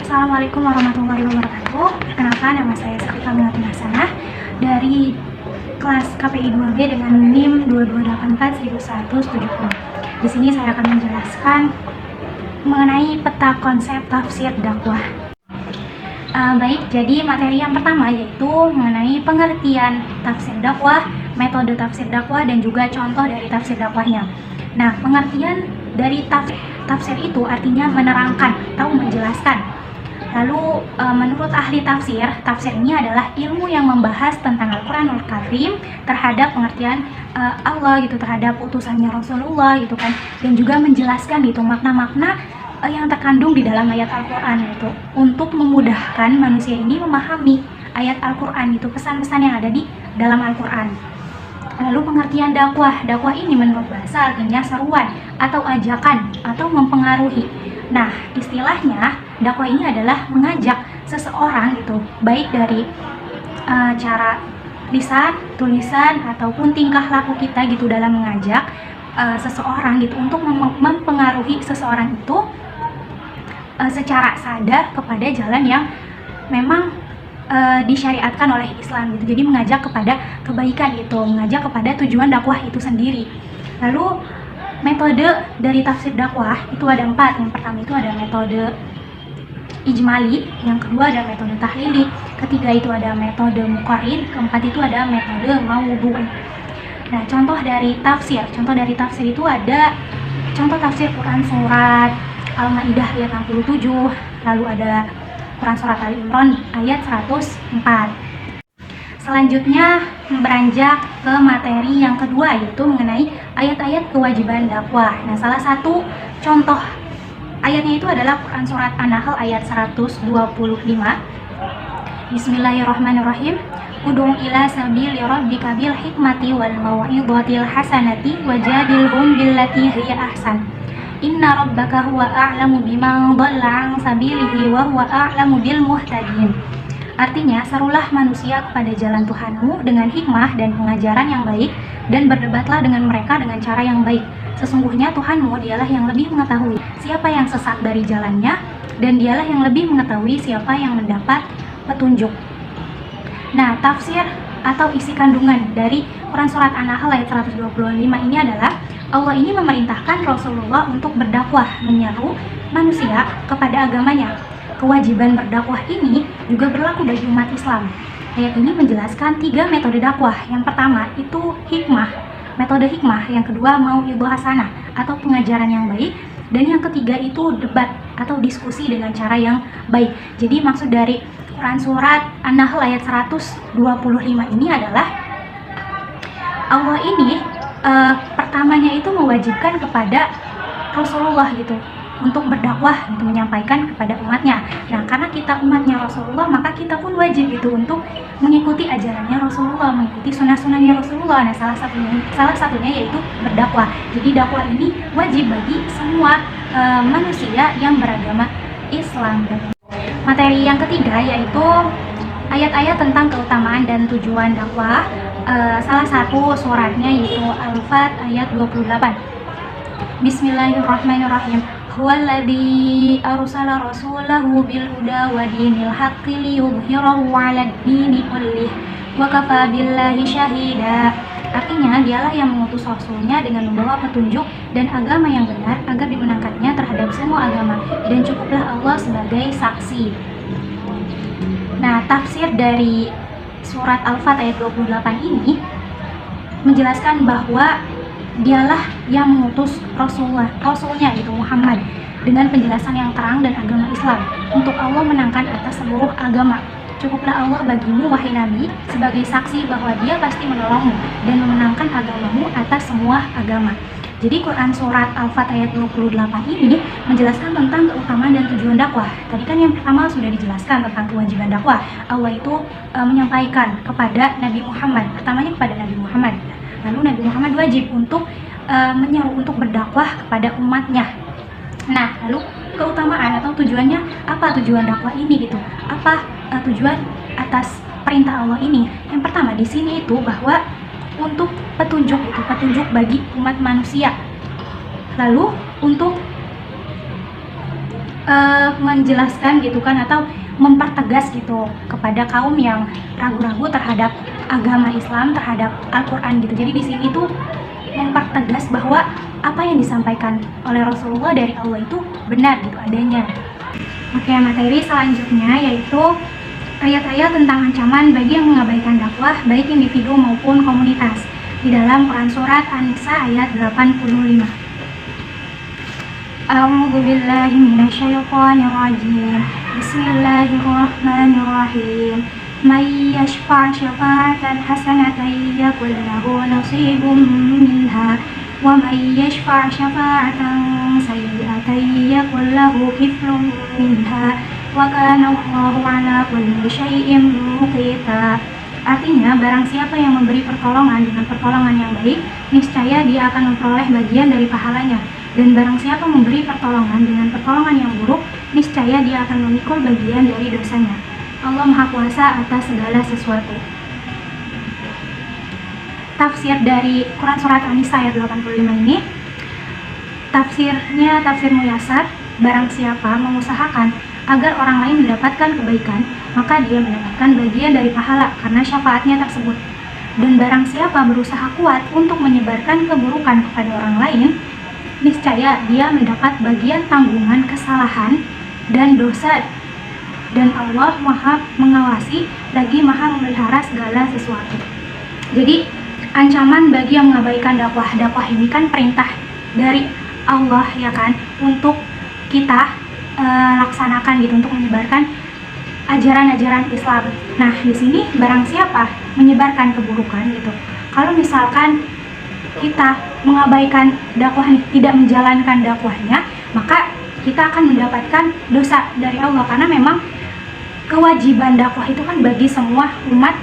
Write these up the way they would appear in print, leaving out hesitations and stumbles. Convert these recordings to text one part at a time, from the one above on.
Assalamualaikum warahmatullahi wabarakatuh. Perkenalkan, nama saya Sakti Kamilati Hasanah dari kelas KPI 2B dengan NIM 2284170. Di sini saya akan menjelaskan mengenai peta konsep tafsir dakwah. Baik, jadi materi yang pertama yaitu mengenai pengertian tafsir dakwah, metode tafsir dakwah, dan juga contoh dari tafsir dakwahnya. Nah, pengertian dari tafsir itu artinya menerangkan atau menjelaskan. Lalu menurut ahli tafsir, tafsir ini adalah ilmu yang membahas tentang Al-Quranul Karim terhadap pengertian Allah gitu, terhadap utusannya Rasulullah gitu kan, dan juga menjelaskan gitu makna-makna yang terkandung di dalam ayat Al-Quran itu untuk memudahkan manusia ini memahami ayat Al-Quran itu, pesan-pesan yang ada di dalam Al-Quran. Lalu pengertian dakwah ini menurut bahasa artinya seruan atau ajakan atau mempengaruhi. Nah, istilahnya dakwah ini adalah mengajak seseorang gitu, baik dari cara lisan, tulisan, ataupun tingkah laku kita gitu dalam mengajak seseorang gitu untuk mempengaruhi seseorang itu secara sadar kepada jalan yang memang disyariatkan oleh Islam gitu. Jadi mengajak kepada kebaikan gitu, mengajak kepada tujuan dakwah itu sendiri. Lalu metode dari tafsir dakwah itu ada 4. Yang pertama itu ada metode ijmali, yang kedua ada metode tahlili, ketiga itu ada metode muqarrid, keempat itu ada metode maudhu'. Nah, contoh dari tafsir itu ada contoh tafsir Quran surat Al-Maidah ayat 67, lalu ada Quran surat Ali Imran ayat 104. Selanjutnya beranjak ke materi yang kedua yaitu mengenai ayat-ayat kewajiban dakwah. Nah, salah satu contoh ayatnya itu adalah Quran surat An-Nahl ayat 125. Bismillahirrahmanirrahim. Ud'u ila sabili rabbika bil hikmati wal mau'izatil hasanati wajadilhum billati hiya ahsan. Inna rabbaka huwa a'lamu biman dhalla 'an sabilihi wa huwa a'lamu bil muhtadin. Artinya, serulah manusia kepada jalan Tuhanmu dengan hikmah dan pengajaran yang baik, dan berdebatlah dengan mereka dengan cara yang baik. Sesungguhnya Tuhanmu dialah yang lebih mengetahui siapa yang sesat dari jalannya, dan dialah yang lebih mengetahui siapa yang mendapat petunjuk. Nah, tafsir atau isi kandungan dari Quran surat An-Nahl ayat 125 ini adalah Allah ini memerintahkan Rasulullah untuk berdakwah, menyeru manusia kepada agamanya. Kewajiban berdakwah ini juga berlaku bagi umat Islam. Ayat ini menjelaskan 3 metode dakwah. Yang pertama itu hikmah, metode hikmah. Yang kedua mau'izah hasanah atau pengajaran yang baik. Dan yang ketiga itu debat atau diskusi dengan cara yang baik. Jadi maksud dari Quran surat An-Nahl ayat 125 ini adalah Allah ini pertamanya itu mewajibkan kepada Rasulullah gitu untuk berdakwah, untuk menyampaikan kepada umatnya. Nah, karena kita umatnya Rasulullah, maka kita pun wajib gitu untuk mengikuti ajarannya Rasulullah, mengikuti sunnah-sunnahnya Rasulullah. Nah, salah satunya yaitu berdakwah. Jadi dakwah ini wajib bagi semua manusia yang beragama Islam. Materi yang ketiga yaitu ayat-ayat tentang keutamaan dan tujuan dakwah. Salah satu suratnya yaitu Al-Fat ayat 28. Bismillahirrahmanirrahim. Huwallazi arsala rasulahu bil huda wa dinil haqqi liyudhhirahu 'alad dini kullih wa kafa billahi syahida. Artinya, dialah yang mengutus rasulnya dengan membawa petunjuk dan agama yang benar agar dimenangkannya terhadap semua agama, dan cukuplah Allah sebagai saksi. Nah, tafsir dari surat Al-Fat ayat 28 ini menjelaskan bahwa dialah yang mengutus rasulnya itu Muhammad dengan penjelasan yang terang dan agama Islam untuk Allah menangkan atas seluruh agama. Cukuplah Allah bagimu wahai Nabi sebagai saksi bahwa dia pasti menolongmu dan memenangkan agamamu atas semua agama. Jadi Quran surat Al-Fat ayat 28 ini menjelaskan tentang keutamaan dan tujuan dakwah. Tadi kan yang pertama sudah dijelaskan tentang kewajiban dakwah. Allah itu menyampaikan kepada Nabi Muhammad, pertamanya kepada Nabi Muhammad. Lalu Nabi Muhammad wajib untuk menyeru untuk berdakwah kepada umatnya. Nah, lalu keutamaan atau tujuannya apa, tujuan dakwah ini gitu? Apa tujuan atas perintah Allah ini? Yang pertama di sini itu bahwa untuk petunjuk bagi umat manusia. Lalu untuk menjelaskan gitu kan, atau mempertegas gitu kepada kaum yang ragu-ragu terhadap agama Islam, terhadap Al-Quran gitu. Jadi di sini tuh mempertegas bahwa apa yang disampaikan oleh Rasulullah dari Allah itu benar gitu adanya. Oke, materi selanjutnya yaitu ayat-ayat tentang ancaman bagi yang mengabaikan dakwah baik individu maupun komunitas di dalam Quran surat An-Nisa ayat 85. A'udzu billahi minasyaitonir rajim. Bismillahirrahmanirrahim. May yashfa' syafa'atan hasanatan yakul lahu nasibun minha wa may yashfa' syafa'atan sayyi'atan yakul lahu kiflun minha wa kana Allahu 'ala kulli syai'in muqita. Artinya, barang siapa yang memberi pertolongan dengan pertolongan yang baik, niscaya dia akan memperoleh bagian dari pahalanya. Dan barang siapa memberi pertolongan dengan pertolongan yang buruk, niscaya dia akan memikul bagian dari dosanya. Allah Maha Kuasa atas segala sesuatu. Tafsir dari Quran surat An-Nisa ayat 85 ini, tafsirnya tafsir muyasar. Barang siapa mengusahakan agar orang lain mendapatkan kebaikan, maka dia mendapatkan bagian dari pahala karena syafaatnya tersebut. Dan barang siapa berusaha kuat untuk menyebarkan keburukan kepada orang lain, niscaya dia mendapat bagian tanggungan kesalahan dan dosa. Dan Allah Maha mengawasi lagi Maha memelihara segala sesuatu. Jadi ancaman bagi yang mengabaikan dakwah ini kan perintah dari Allah ya kan, untuk kita laksanakan gitu, untuk menyebarkan ajaran-ajaran Islam. Nah, di sini barang siapa menyebarkan keburukan gitu. Kalau misalkan kita mengabaikan dakwah, tidak menjalankan dakwahnya, maka kita akan mendapatkan dosa dari Allah, karena memang kewajiban dakwah itu kan bagi semua umat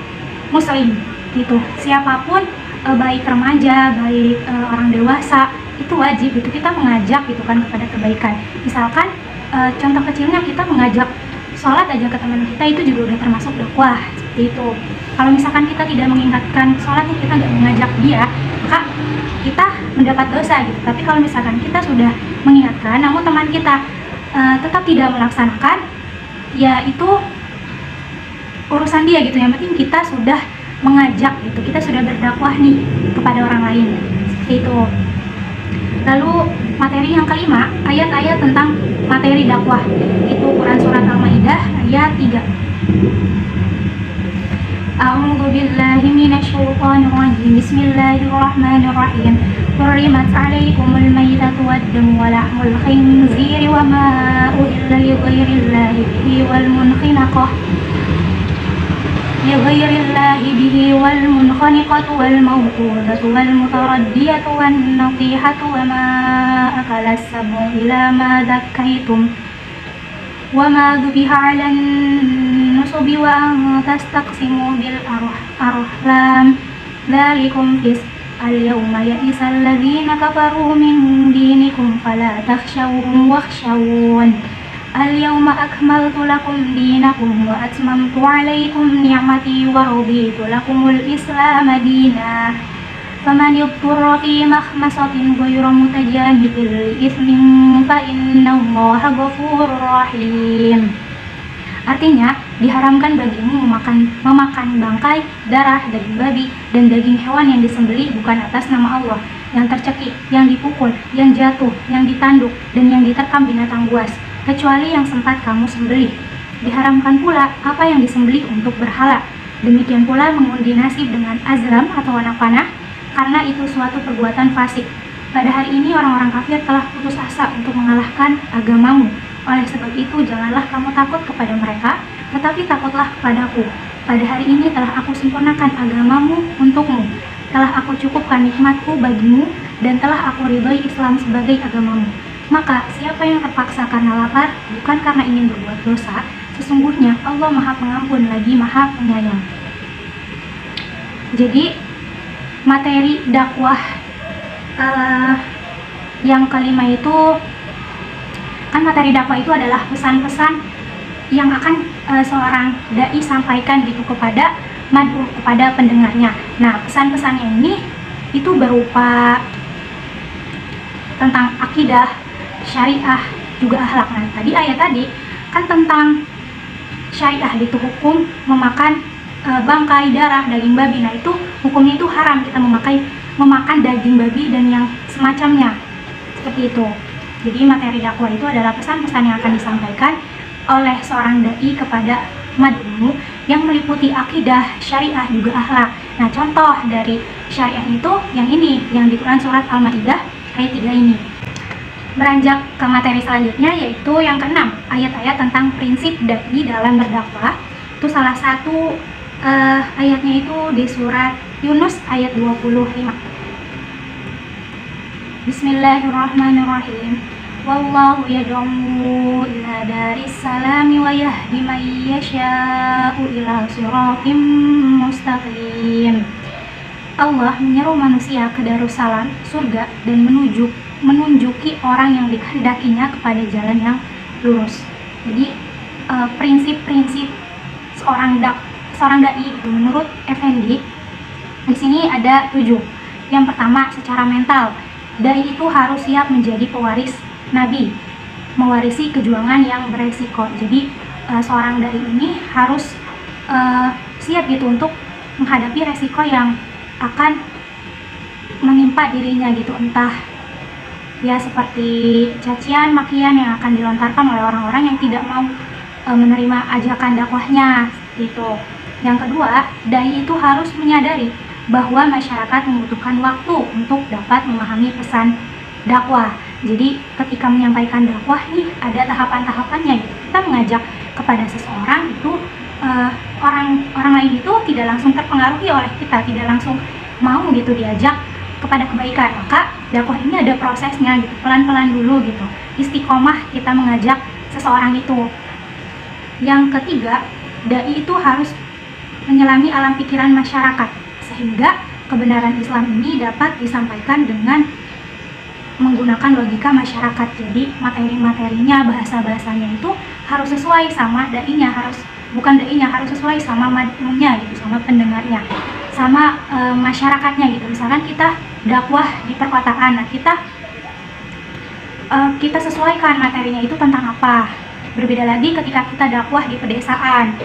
muslim gitu. Siapapun, baik remaja, baik orang dewasa, itu wajib gitu kita mengajak gitu kan kepada kebaikan. Misalkan contoh kecilnya kita mengajak sholat aja ke teman kita, itu juga udah termasuk dakwah seperti itu. Kalau misalkan kita tidak mengingatkan sholatnya, kita nggak mengajak dia, maka kita mendapat dosa gitu. Tapi kalau misalkan kita sudah mengingatkan namun teman kita tetap tidak melaksanakan, ya itu urusan dia gitu. Yang penting kita sudah mengajak gitu, kita sudah berdakwah nih kepada orang lain seperti itu. Lalu materi yang kelima, ayat-ayat tentang materi dakwah, itu Quran surat Al-Maidah ayat 3. A'udzu billahi minasyaitonir rajim. Bismillahirrahmanirrahim. Hurrimat 'alaikumul maitatu wad-damu wa lahmul khinziri wa ma uhilla li ghairillahi bihi wal munkhaniqah والمنخنقة والموقوذة والمتردية والنطيحة وما أكل السبع إلى ما ذكيتم وما ذبح على النصب وأن تستقسموا بالأرحام ذلكم فسق. اليوم يئس الذين كفروا من دينكم فلا تخشوهم واخشون. اليوم أكملت لكم دينكم وأتممت عليكم نعمتي ورضيت لكم الإسلام دينا فمن اضطر في مخمصة غير متجانف لإثم فإن الله غفور رحيم. Artinya, diharamkan bagimu memakan bangkai, darah, daging babi, dan daging hewan yang disembelih bukan atas nama Allah, yang tercekik, yang dipukul, yang jatuh, yang ditanduk, dan yang diterkam binatang buas, kecuali yang sempat kamu sembelih. Diharamkan pula apa yang disembelih untuk berhala. Demikian pula mengundi nasib dengan azlam atau anak panah, karena itu suatu perbuatan fasik. Pada hari ini orang-orang kafir telah putus asa untuk mengalahkan agamamu. Oleh sebab itu janganlah kamu takut kepada mereka, tetapi takutlah kepadaku. Pada hari ini telah aku sempurnakan agamamu untukmu, telah aku cukupkan nikmatku bagimu, dan telah aku ridhoi Islam sebagai agamamu. Maka siapa yang terpaksa karena lapar, bukan karena ingin berbuat dosa, sesungguhnya Allah Maha Pengampun lagi Maha Penyayang. Jadi materi dakwah yang kelima itu kan, materi dakwah itu adalah pesan-pesan yang akan seorang dai sampaikan gitu kepada mad'u, kepada pendengarnya. Nah, pesan-pesannya ini itu berupa tentang akidah, syariah, juga akhlak. Nah, tadi ayat tadi kan tentang syariah, itu hukum memakan bangkai, darah, daging babi. Nah, itu hukumnya itu haram kita memakan daging babi dan yang semacamnya. Seperti itu. Jadi materi dakwah itu adalah pesan-pesan yang akan disampaikan oleh seorang dai kepada umat ilmu yang meliputi akidah, syariah, juga akhlak. Nah, contoh dari syariah itu yang ini, yang di Quran surat Al-Maidah ayat 3 ini. Beranjak ke materi selanjutnya, yaitu yang ke-6, ayat-ayat tentang prinsip dai dalam berdakwah. Itu salah satu ayatnya itu di surat Yunus ayat 25. Bismillahirrahmanirrahim. Wallahu yad'u ila daris salami wa yahdi man yasha'u ila siratim mustaqim. Allah menyeru manusia ke Darussalam, surga, dan menunjuki orang yang dikehendakinya kepada jalan yang lurus. Jadi prinsip-prinsip seorang dai itu menurut Effendi di sini ada 7. Yang pertama, secara mental, dai itu harus siap menjadi pewaris Nabi, mewarisi kejuangan yang beresiko. Jadi seorang dai ini harus siap gitu untuk menghadapi resiko yang akan menimpa dirinya gitu, entah ya seperti cacian, makian yang akan dilontarkan oleh orang-orang yang tidak mau menerima ajakan dakwahnya gitu. Yang kedua, dai itu harus menyadari bahwa masyarakat membutuhkan waktu untuk dapat memahami pesan dakwah. Jadi ketika menyampaikan dakwah nih ada tahapan-tahapannya gitu. Kita mengajak kepada seseorang itu orang lain itu tidak langsung terpengaruhi oleh kita, tidak langsung mau gitu diajak kepada kebaikan. Maka dakwah ini ada prosesnya gitu, pelan-pelan dulu gitu. Istiqomah kita mengajak seseorang itu. Yang ketiga, dai itu harus menyelami alam pikiran masyarakat sehingga kebenaran Islam ini dapat disampaikan dengan menggunakan logika masyarakat. Jadi materi-materinya, bahasa-bahasanya itu harus sesuai sama dai-nya, harus sesuai sama mad'unya gitu, sama pendengarnya, sama masyarakatnya gitu. Misalkan kita dakwah di perkotaan, nah kita sesuaikan materinya itu tentang apa. Berbeda lagi ketika kita dakwah di pedesaan,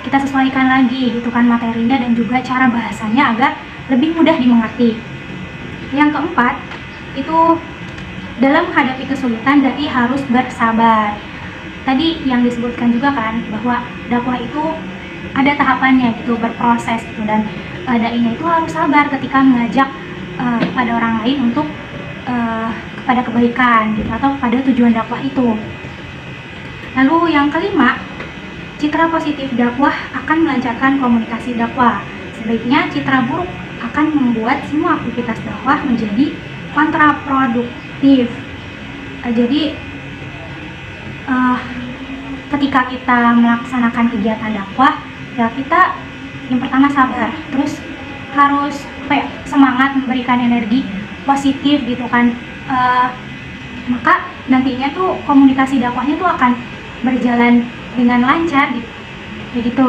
kita sesuaikan lagi gitu kan materinya dan juga cara bahasanya agar lebih mudah dimengerti. Yang keempat, itu dalam menghadapi kesulitan dai harus bersabar. Tadi yang disebutkan juga kan bahwa dakwah itu ada tahapannya gitu, berproses gitu, dan dai-nya itu harus sabar ketika mengajak kepada orang lain untuk kepada kebaikan gitu, atau pada tujuan dakwah itu. Lalu yang kelima, citra positif dakwah akan melancarkan komunikasi dakwah. Sebaliknya citra buruk akan membuat semua aktivitas dakwah menjadi kontraproduktif. Jadi ketika kita melaksanakan kegiatan dakwah, ya kita yang pertama sabar, terus harus semangat memberikan energi positif gitu kan. Maka nantinya tuh komunikasi dakwahnya tuh akan berjalan dengan lancar gitu. Begitu.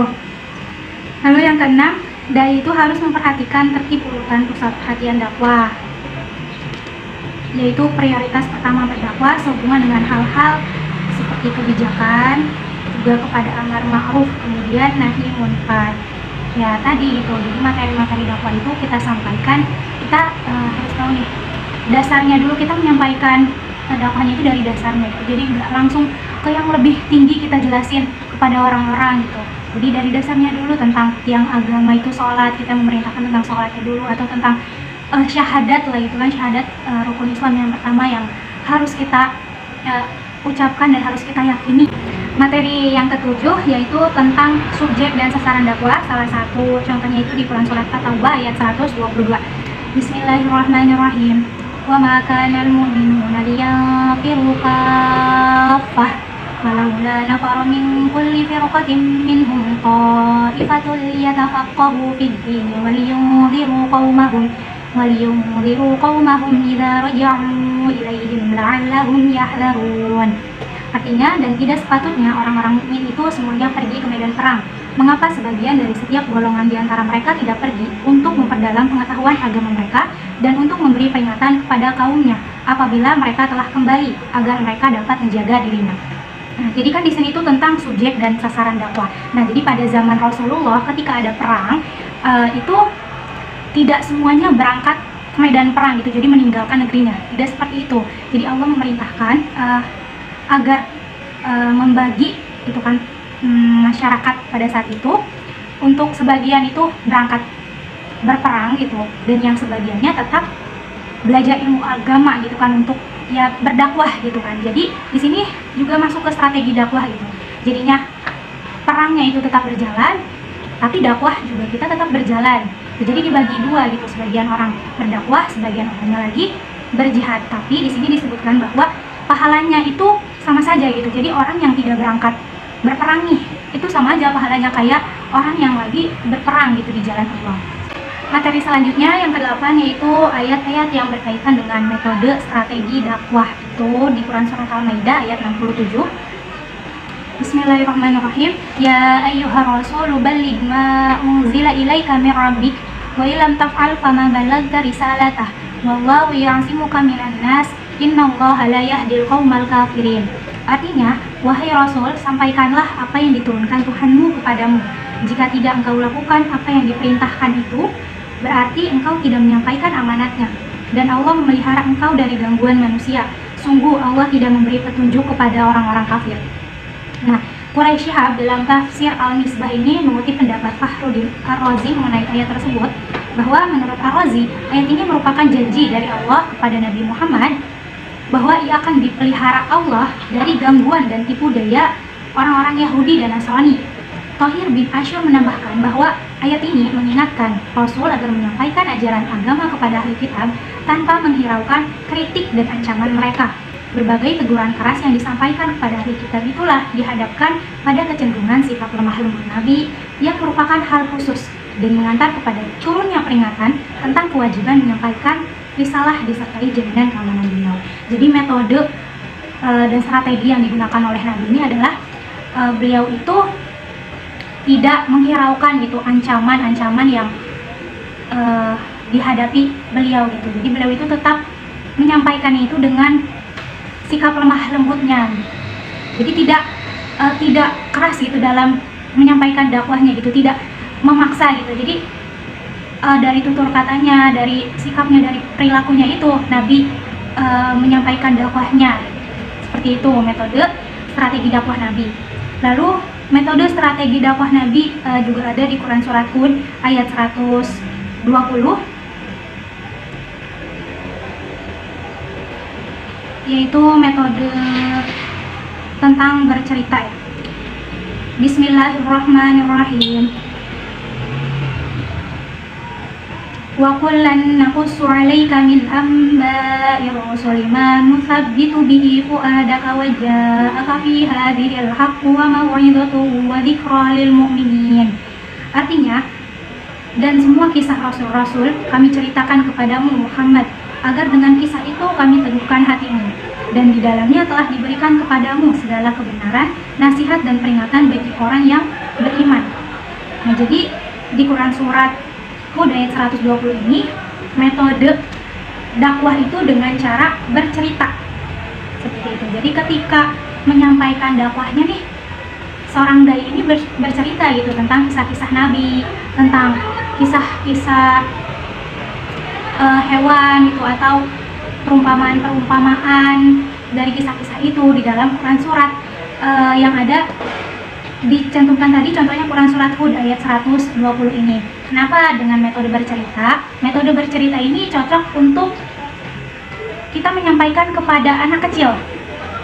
Lalu yang keenam, dai itu harus memperhatikan tertib urutan pusat perhatian dakwah, yaitu prioritas pertama berdakwah sehubungan dengan hal-hal seperti kebijakan, juga kepada amar ma'ruf, kemudian nahi munkar. Ya tadi gitu, jadi materi-materi dakwah itu kita sampaikan, kita harus tahu nih dasarnya dulu, kita menyampaikan dakwahnya itu dari dasarnya gitu. Jadi nggak langsung ke yang lebih tinggi kita jelasin kepada orang-orang gitu. Jadi dari dasarnya dulu tentang tiang agama itu sholat, kita memerintahkan tentang sholatnya dulu, atau tentang syahadat lah gitu kan, syahadat rukun Islam yang pertama yang harus kita ucapkan dan harus kita yakini. Materi yang ketujuh yaitu tentang subjek dan sasaran dakwah. Salah satu contohnya itu di Quran surat At-Taubah ayat 122. Bismillahirrahmanirrahim. Wa ma kana al-mu'minuna liyanfiru kaffah walaula nafara min kulli firqatin minhum ta'ifatun liyatafaqahu fid-din waliyunziru qaumahum idza raja'u ilaihim la'allahum yahdharun. Artinya, dan tidak sepatutnya orang-orang mukmin itu semuanya pergi ke medan perang. Mengapa sebagian dari setiap golongan di antara mereka tidak pergi untuk memperdalam pengetahuan agama mereka dan untuk memberi peringatan kepada kaumnya apabila mereka telah kembali agar mereka dapat menjaga dirinya. Nah, jadi kan di sini itu tentang subjek dan sasaran dakwah. Nah, jadi pada zaman Rasulullah ketika ada perang itu tidak semuanya berangkat ke medan perang gitu, jadi meninggalkan negerinya. Tidak seperti itu. Jadi Allah memerintahkan agar membagi itu kan masyarakat pada saat itu, untuk sebagian itu berangkat berperang gitu, dan yang sebagiannya tetap belajar ilmu agama gitu kan, untuk ya berdakwah gitu kan. Jadi di sini juga masuk ke strategi dakwah gitu. Jadinya perangnya itu tetap berjalan, tapi dakwah juga kita tetap berjalan. Jadi dibagi dua gitu, sebagian orang berdakwah, sebagian orangnya lagi berjihad. Tapi di sini disebutkan bahwa pahalanya itu sama saja gitu. Jadi orang yang tidak berangkat berperang nih, itu sama aja pahalanya kayak orang yang lagi berperang gitu di jalan Allah. Materi selanjutnya yang ke-8 yaitu ayat-ayat yang berkaitan dengan metode strategi dakwah, itu di Quran Surat Al-Maidah ayat 67. Bismillahirrahmanirrahim. Ya ayyuhar rasulu balligh ma unzila ilaika min rabbik wa illam taf'al fama ballaghta risalatah wallahu ya'simuka minan nas innallaha la yahdil qaumal kafirin. Artinya, wahai Rasul, sampaikanlah apa yang diturunkan Tuhanmu kepadamu. Jika tidak engkau lakukan apa yang diperintahkan itu, berarti engkau tidak menyampaikan amanatnya. Dan Allah memelihara engkau dari gangguan manusia. Sungguh Allah tidak memberi petunjuk kepada orang-orang kafir. Nah, Quraisy Shihab dalam tafsir Al-Misbah ini mengutip pendapat Fakhruddin Ar-Razi mengenai ayat tersebut, bahwa menurut Ar-Razi, ayat ini merupakan janji dari Allah kepada Nabi Muhammad bahwa ia akan dipelihara Allah dari gangguan dan tipu daya orang-orang Yahudi dan Nasrani. Thahir bin Asyur menambahkan bahwa ayat ini mengingatkan Rasul agar menyampaikan ajaran agama kepada ahli kitab tanpa menghiraukan kritik dan ancaman mereka. Berbagai teguran keras yang disampaikan kepada ahli kitab itulah dihadapkan pada kecenderungan sifat lemah lembut Nabi yang merupakan hal khusus dan mengantar kepada turunnya peringatan tentang kewajiban menyampaikan risalah disertai jaminan keamanan beliau. Jadi metode dan strategi yang digunakan oleh Nabi ini adalah beliau itu tidak menghiraukan gitu ancaman-ancaman yang dihadapi beliau gitu. Jadi beliau itu tetap menyampaikan itu dengan sikap lemah lembutnya. Jadi tidak keras gitu dalam menyampaikan dakwahnya gitu, tidak memaksa gitu. Jadi dari tutur katanya, dari sikapnya, dari perilakunya itu Nabi menyampaikan dakwahnya. Seperti itu metode strategi dakwah Nabi. Lalu metode strategi dakwah Nabi juga ada di Quran Surat Hud ayat 120, yaitu metode tentang bercerita ya. Bismillahirrahmanirrahim. Wa kullan naqussu 'alaika min amba'ir rusuli ma nuthabbitu bihi fu'adaka wa ja'aka fi hadhil haqqu wa maw'izatun wa dzikra lil mu'minin. Artinya, dan semua kisah rasul-rasul kami ceritakan kepadamu Muhammad, agar dengan kisah itu kami teguhkan hatimu, dan di dalamnya telah diberikan kepadamu segala kebenaran, nasihat dan peringatan bagi orang yang beriman. Nah, jadi di Quran Surat Hud ayat 120 ini metode dakwah itu dengan cara bercerita seperti itu. Jadi ketika menyampaikan dakwahnya nih, seorang dai ini bercerita gitu tentang kisah-kisah Nabi, tentang kisah-kisah hewan gitu, atau perumpamaan-perumpamaan dari kisah-kisah itu di dalam Quran Surat yang ada dicantumkan tadi, contohnya Quran Surat Hud ayat 120 ini. Kenapa dengan metode bercerita? Metode bercerita ini cocok untuk kita menyampaikan kepada anak kecil.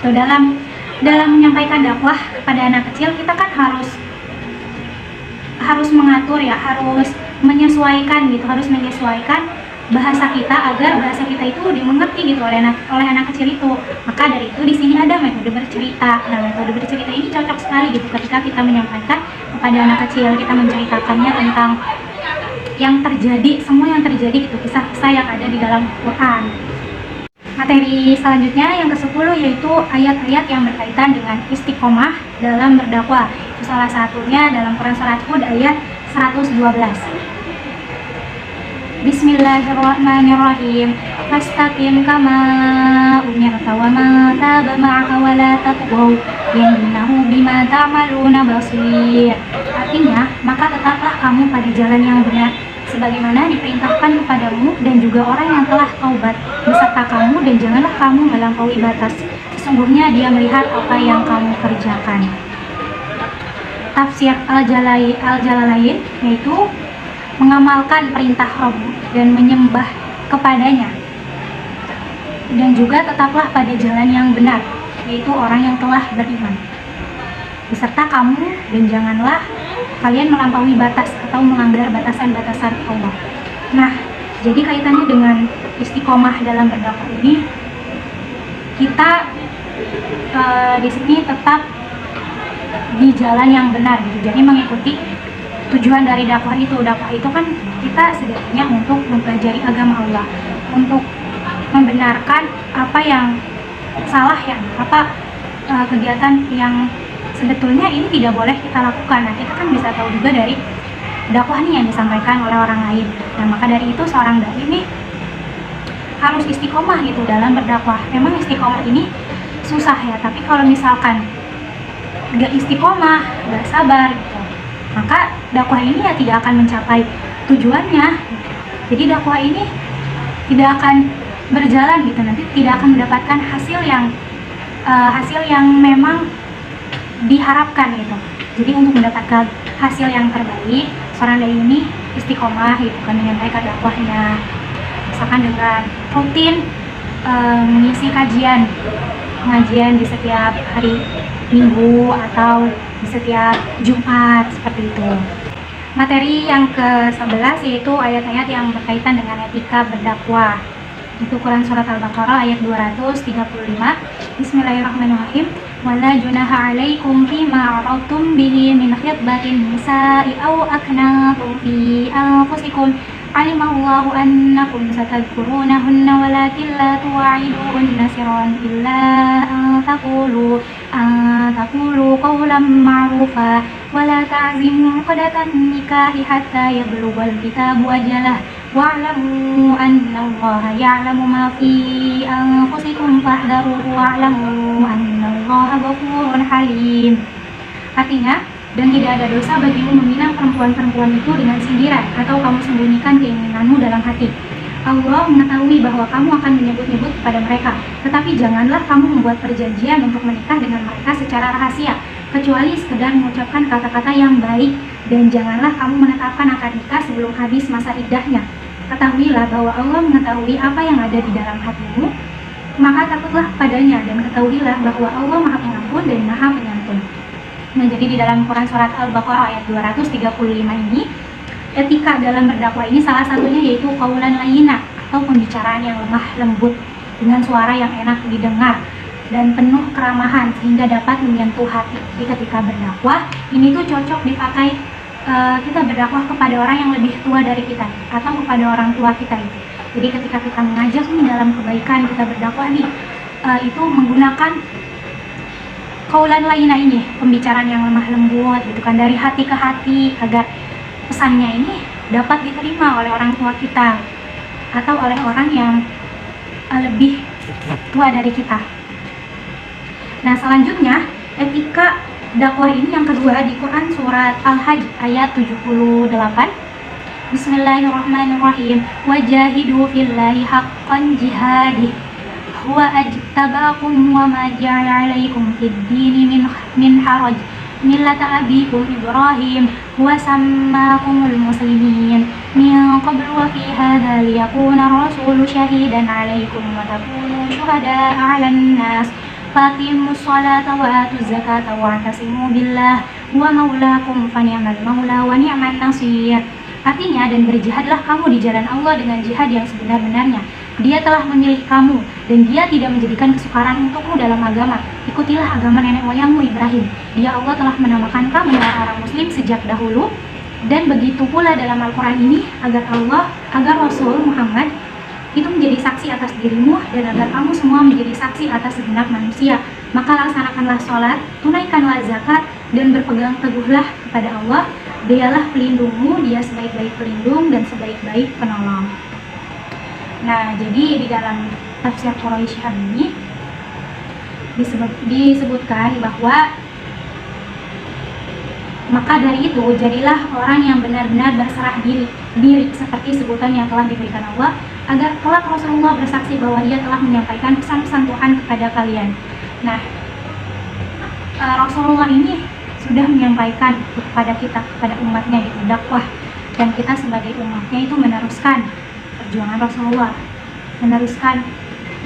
Tuh, dalam menyampaikan dakwah kepada anak kecil, kita kan harus mengatur ya, harus menyesuaikan gitu, harus menyesuaikan bahasa kita agar bahasa kita itu dimengerti gitu oleh anak kecil itu. Maka dari itu di sini ada metode bercerita. Nah, metode bercerita ini cocok sekali gitu ketika kita menyampaikan kepada anak kecil, kita menceritakannya tentang yang terjadi, semua yang terjadi gitu, kisah-kisah yang ada di dalam Quran. Materi selanjutnya yang ke-10 yaitu ayat-ayat yang berkaitan dengan istiqomah dalam berdakwah. Itu salah satunya dalam Quran Surat Hud ayat 112. Bismillahirrahmanirrahim. Fastaqim kama umirta wa ma taba ma'aka wa la tatghaw innahu bima ta'maluna basir. Artinya, maka tetaplah kamu pada jalan yang benar sebagaimana diperintahkan kepadamu dan juga orang yang telah taubat beserta kamu, dan janganlah kamu melampaui batas. Sesungguhnya Dia melihat apa yang kamu kerjakan. Tafsir Al-Jalalain yaitu mengamalkan perintah Rabb dan menyembah kepadanya, dan juga tetaplah pada jalan yang benar, yaitu orang yang telah beriman beserta kamu, dan janganlah kalian melampaui batas atau melanggar batasan-batasan Allah. Nah, jadi kaitannya dengan istiqomah dalam berdakwah ini, kita di sini tetap di jalan yang benar gitu. Jadi mengikuti tujuan dari dakwah itu. Dakwah itu kan kita sejatinya untuk mempelajari agama Allah, untuk membenarkan apa yang salah, ya, apa kegiatan yang sebetulnya ini tidak boleh kita lakukan. Nah, kita kan bisa tahu juga dari dakwah nih yang disampaikan oleh orang lain. Nah, maka dari itu seorang dai ini harus istiqomah gitu dalam berdakwah. Memang istiqomah ini susah ya, tapi kalau misalkan gak istiqomah, gak sabar gitu, maka dakwah ini ya tidak akan mencapai tujuannya. Jadi dakwah ini tidak akan berjalan gitu, nanti tidak akan mendapatkan hasil yang memang diharapkan gitu. Jadi untuk mendapatkan hasil yang terbaik, seorang dai ini istiqomah gitu kan, menyampaikan dakwahnya misalkan dengan rutin mengisi pengajian di setiap hari Minggu atau di setiap Jumat, seperti itu. Materi yang ke-11 yaitu ayat-ayat yang berkaitan dengan etika berdakwah. Itu Quran surat Al-Baqarah ayat 235. Bismillahirrahmanirrahim. Wala junaha 'alaikum fima 'aradtum bihi min khitbatin nisa'i aw aknatum fi anfusikum. Alimallahu annakum satadhkurunahunna walakin la tuwa'iduhunna sirran illa an taqulu qawlan ma'rufa wa la ta'zimu 'uqdatan nikahi hatta yablughal kitabu ajalah wa'lamu annallaha ya'lamu ma fi anfusikum fahdharuhu wa'lamu annallaha ghafurun halim. Artinya, dan tidak ada dosa bagimu meminang perempuan-perempuan itu dengan sindiran atau kamu sembunyikan keinginanmu dalam hati. Allah mengetahui bahwa kamu akan menyebut-nyebut kepada mereka, tetapi janganlah kamu membuat perjanjian untuk menikah dengan mereka secara rahasia, kecuali sekedar mengucapkan kata-kata yang baik, dan janganlah kamu menetapkan akad nikah sebelum habis masa iddahnya. Ketahuilah bahwa Allah mengetahui apa yang ada di dalam hatimu, maka takutlah padanya, dan ketahuilah bahwa Allah Maha Pengampun dan Maha Penyantun. Nah, jadi di dalam Quran surat Al-Baqarah ayat 235 ini, etika dalam berdakwah ini salah satunya yaitu qaulan layyina atau pembicaraan yang lemah lembut dengan suara yang enak didengar dan penuh keramahan sehingga dapat menyentuh hati. Jadi ketika berdakwah ini tuh cocok dipakai kita berdakwah kepada orang yang lebih tua dari kita atau kepada orang tua kita itu. Jadi ketika kita mengajak nih dalam kebaikan, kita berdakwah nih itu menggunakan qaulan layyina ini, pembicaraan yang lemah lembut gitu kan, dari hati ke hati, agar pesannya ini dapat diterima oleh orang tua kita atau oleh orang yang lebih tua dari kita. Nah, selanjutnya etika dakwah ini yang kedua di Quran surat Al-Hajj ayat 78. Bismillahirrahmanirrahim. Wajahidu fillahi haqqan jihadih huwa ajtabakum wa ma ja'ala 'alaikum fid-dini min haraj millata abikum Ibrahim huwa sammakumul muslimin min qablu wa fi hadha liyakuna ar-rasulu shahidan 'alaikum wa takunu syuhada'a 'alan nas faqimus salata wa atuz zakata wa'tasimu billah wa maulakum fa ni'mal maula wa ni'man nasir. Artinya, dan berjihadlah kamu di jalan Allah dengan jihad yang sebenar-benarnya. Dia telah memilih kamu, dan Dia tidak menjadikan kesukaran untukmu dalam agama. Ikutilah agama nenek moyangmu Ibrahim. Dia Allah telah menamakan kamu orang Muslim sejak dahulu, dan begitu pula dalam Al-Quran ini agar Rasul Muhammad itu menjadi saksi atas dirimu, dan agar kamu semua menjadi saksi atas segenap manusia. Maka laksanakanlah sholat, tunaikanlah zakat, dan berpegang teguhlah kepada Allah, Dialah pelindungmu, dia sebaik-baik pelindung dan sebaik-baik penolong. Nah, jadi di dalam tafsir Quraisyhan ini disebutkan bahwa maka dari itu jadilah orang yang benar-benar berserah diri seperti sebutan yang telah diberikan Allah, agar kelak Rasulullah bersaksi bahwa ia telah menyampaikan pesan-pesan Tuhan kepada kalian. Nah, Rasulullah ini sudah menyampaikan kepada kita, kepada umatnya itu dakwah, dan kita sebagai umatnya itu meneruskan perjuangan Rasulullah, meneruskan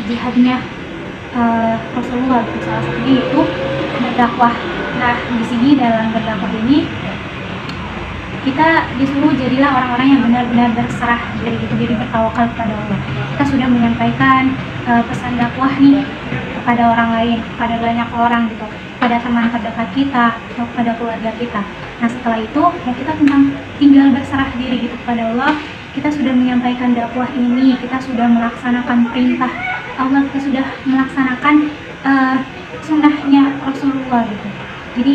jihadnya Rasulullah. Salah satunya itu berdakwah. Nah, di sini dalam berdakwah ini kita disuruh jadilah orang-orang yang benar-benar berserah diri bertawakal kepada Allah. Kita sudah menyampaikan pesan dakwah nih kepada orang lain, kepada banyak orang gitu, pada teman terdekat kita atau kepada keluarga kita. Nah, setelah itu ya kita tinggal berserah diri gitu kepada Allah. Kita sudah menyampaikan dakwah ini, kita sudah melaksanakan perintah Allah, kita sudah melaksanakan sunnahnya Rasulullah gitu. Jadi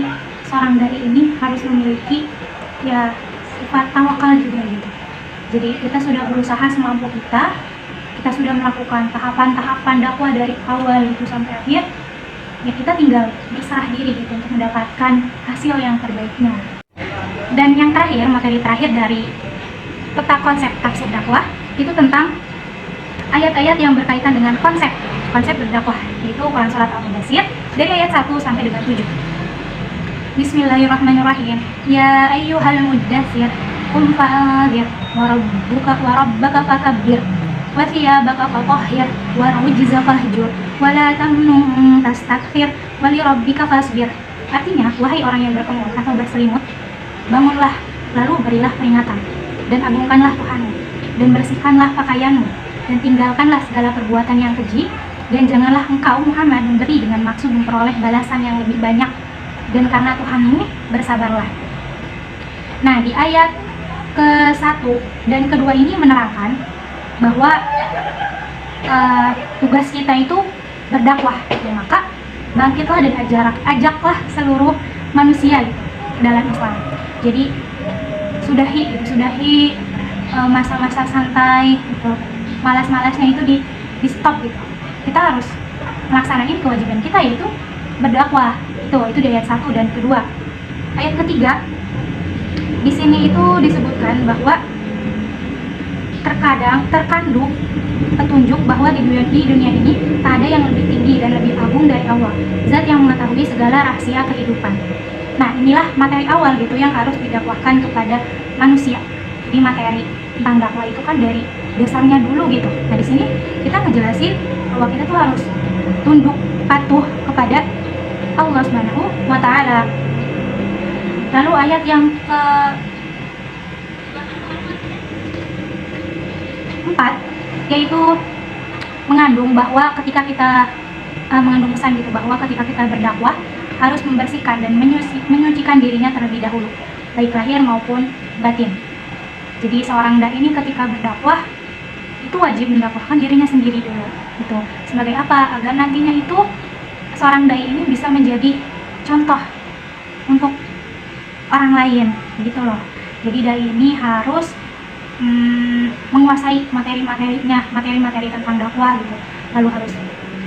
seorang dai ini harus memiliki ya sifat tawakal juga gitu. Jadi kita sudah berusaha semampu kita sudah melakukan tahapan-tahapan dakwah dari awal itu sampai akhir. Ya kita tinggal berserah diri gitu untuk mendapatkan hasil yang terbaiknya. Dan yang terakhir, materi terakhir dari peta konsep tafsir dakwah itu tentang ayat-ayat yang berkaitan dengan konsep berdakwah, yaitu Quran surat Al-Mudaththir dari ayat 1 sampai dengan 7. Bismillahirrahmanirrahim. Ya ayyuhal mudaththir qum fa'anzir wa rabbaka fakabbir wa thiyabaka fatahhir wa rujza fahjur wa la tamnun tastakthir wa li rabbika fasbir. Artinya, wahai orang yang berkemul atau berselimut, bangunlah lalu berilah peringatan dan agungkanlah Tuhanmu dan bersihkanlah pakaianmu dan tinggalkanlah segala perbuatan yang keji, dan janganlah engkau Muhammad memberi dengan maksud memperoleh balasan yang lebih banyak, dan karena Tuhanmu bersabarlah. Nah, di ayat ke-1 dan kedua ini menerangkan bahwa tugas kita itu berdakwah, ya, maka bangkitlah dan ajaklah seluruh manusia gitu, dalam Islam. Jadi sudahi masa-masa santai gitu, malas-malasnya itu di stop gitu. Kita harus melaksanakan kewajiban kita, yaitu berdakwah. Itu di ayat 1 dan kedua. Ayat ketiga di sini itu disebutkan bahwa terkandung petunjuk bahwa di dunia ini tak ada yang lebih tinggi dan lebih agung dari Allah, Zat yang mengetahui segala rahasia kehidupan. Nah, inilah materi awal gitu yang harus didakwahkan kepada manusia. Jadi materi tentang dakwah itu kan dari dasarnya dulu gitu. Nah, di sini kita ngejelasin bahwa kita tuh harus tunduk patuh kepada Allah Subhanahu wa Ta'ala. Lalu ayat yang ke-4 yaitu mengandung bahwa ketika kita mengandung pesan gitu bahwa ketika kita berdakwah harus membersihkan dan menyucikan dirinya terlebih dahulu, baik lahir maupun batin. Jadi seorang dai ini ketika berdakwah itu wajib mendakwahkan dirinya sendiri dulu gitu. Sebagai apa? Agar nantinya itu seorang dai ini bisa menjadi contoh untuk orang lain gitu loh. Jadi dai ini harus menguasai materi tentang dakwah gitu. Lalu harus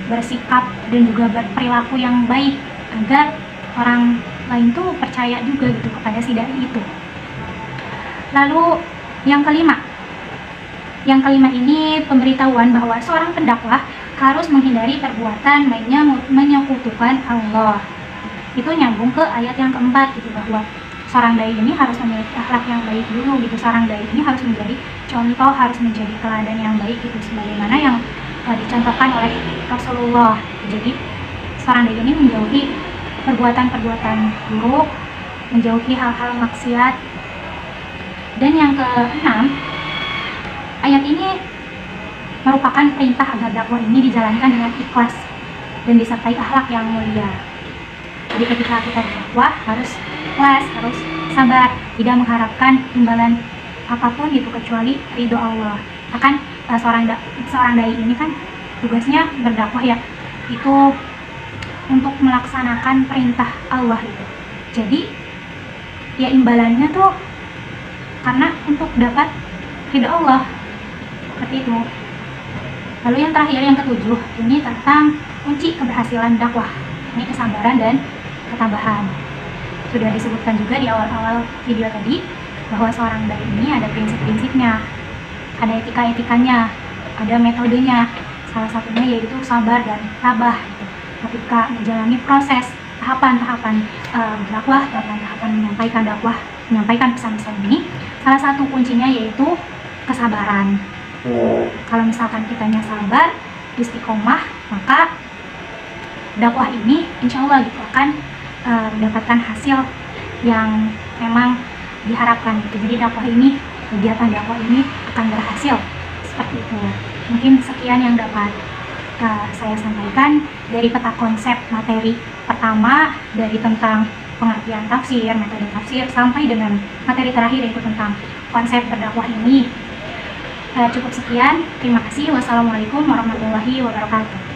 bersikap dan juga berperilaku yang baik agar orang lain tuh percaya juga gitu kepada si dai itu. Lalu yang kelima ini pemberitahuan bahwa seorang pendakwah harus menghindari perbuatan menyekutukan Allah. Itu nyambung ke ayat yang keempat gitu, bahwa seorang dai ini harus memiliki akhlak yang baik dulu gitu. Seorang dai ini harus menjadi contoh, harus menjadi teladan yang baik gitu, sebagaimana yang dicontohkan oleh Rasulullah. Jadi seorang dai ini menjauhi perbuatan-perbuatan buruk, menjauhi hal-hal maksiat. Dan yang keenam, ayat ini merupakan perintah agar dakwah ini dijalankan dengan ikhlas dan disertai akhlak yang mulia. Jadi ketika kita berdakwah harus ikhlas, harus sabar, tidak mengharapkan imbalan apapun itu kecuali ridho Allah. Akan seorang dai ini kan tugasnya berdakwah ya, itu untuk melaksanakan perintah Allah itu. Jadi ya imbalannya tuh karena untuk dapat ridha Allah, seperti itu. Lalu yang terakhir, yang ketujuh, ini tentang kunci keberhasilan dakwah. Ini kesabaran dan ketabahan. Sudah disebutkan juga di awal-awal video tadi bahwa seorang dai ini ada prinsip-prinsipnya, ada etika-etikanya, ada metodenya. Salah satunya yaitu sabar dan tabah. Ketika menjalani proses tahapan-tahapan berdakwah, tahapan-tahapan menyampaikan pesan-pesan ini, salah satu kuncinya yaitu kesabaran. Kalau misalkan kitanya sabar, istiqomah, maka dakwah ini insya Allah gitu akan mendapatkan hasil yang memang diharapkan gitu. Jadi kegiatan dakwah ini akan berhasil, seperti itu. Mungkin sekian yang dapat saya sampaikan dari peta konsep materi pertama, dari tentang pengertian tafsir, metode tafsir, sampai dengan materi terakhir yaitu tentang konsep berdakwah ini. Cukup sekian, terima kasih. Wassalamualaikum warahmatullahi wabarakatuh.